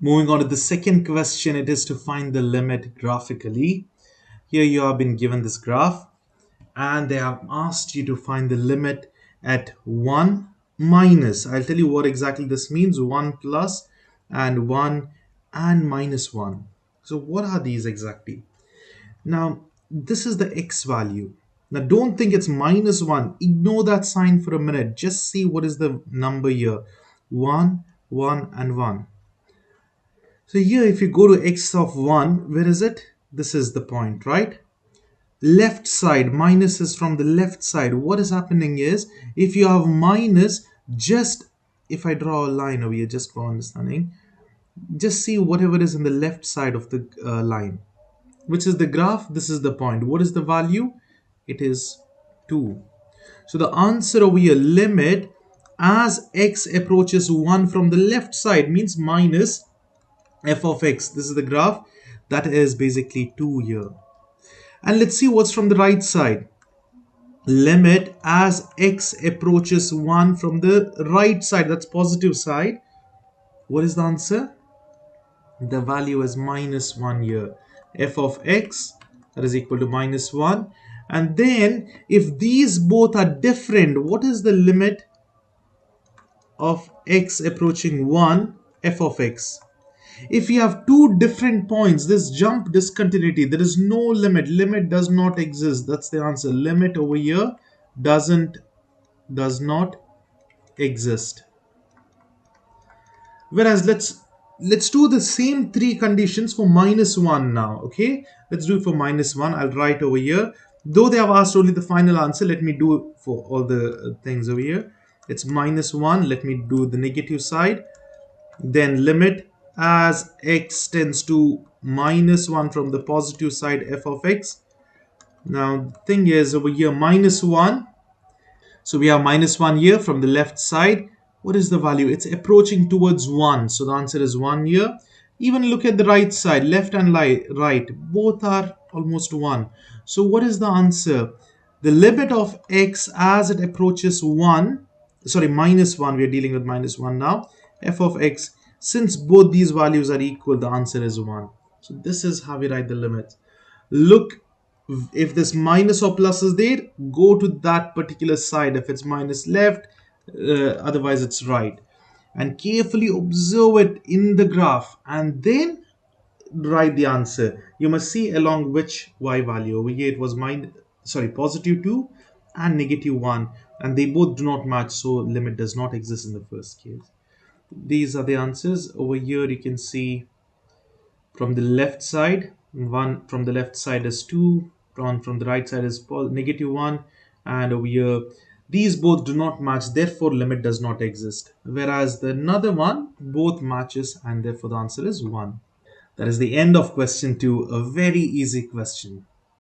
Moving on to the second question, it is to find the limit graphically. Here you have been given this graph and they have asked you to find the limit at 1 minus. I'll tell you what exactly this means: 1 plus and 1 and minus 1. So what are these exactly? Now, this is the x value. Now, don't think it's minus 1. Ignore that sign for a minute. Just see what is the number here. 1, 1, and 1. So here, if you go to x of 1, where is it? This is the point, right? Left side, minus is from the left side. What is happening is, if you have minus, just, if I draw a line over here, just for understanding, just see whatever is in the left side of the line. Which is the graph? This is the point. What is the value? It is 2. So the answer over here, limit as x approaches 1 from the left side, means minus f of x. This is the graph. That is basically 2 here. And let's see what's from the right side. Limit as x approaches 1 from the right side, that's positive side. What is the answer? The value is minus 1 here. F of x, that is equal to minus 1. And then if these both are different, what is the limit of x approaching 1? F of x. If you have two different points, this jump discontinuity, there is no limit. Limit does not exist. That's the answer. Limit over here does not exist. Whereas let's do the same three conditions for minus 1 now. Okay, let's do it for minus 1. I'll write over here. Though they have asked only the final answer, let me do it for all the things over here. It's minus 1. Let me do the negative side. Then limit as x tends to minus 1 from the positive side, f of x. Now the thing is over here, minus 1. So we have minus 1 here from the left side. What is the value? It's approaching towards 1. So the answer is 1 here. Even look at the right side, left and right. Both are almost 1. So what is the answer? The limit of x as it approaches 1, sorry, minus 1. We are dealing with minus 1 now. F of x. Since both these values are equal, the answer is 1. So this is how we write the limit. Look, if this minus or plus is there, go to that particular side. If it's minus, left, otherwise it's right. And carefully observe it in the graph and then write the answer. You must see along which y value. Over here it was positive 2 and negative 1, and they both do not match, so limit does not exist in the first case. These are the answers. Over here you can see from the left side, 1 from the left side is 2, from the right side is negative 1, and over here these both do not match, therefore limit does not exist. Whereas the another one both matches, and therefore the answer is 1. That is the end of question 2, a very easy question.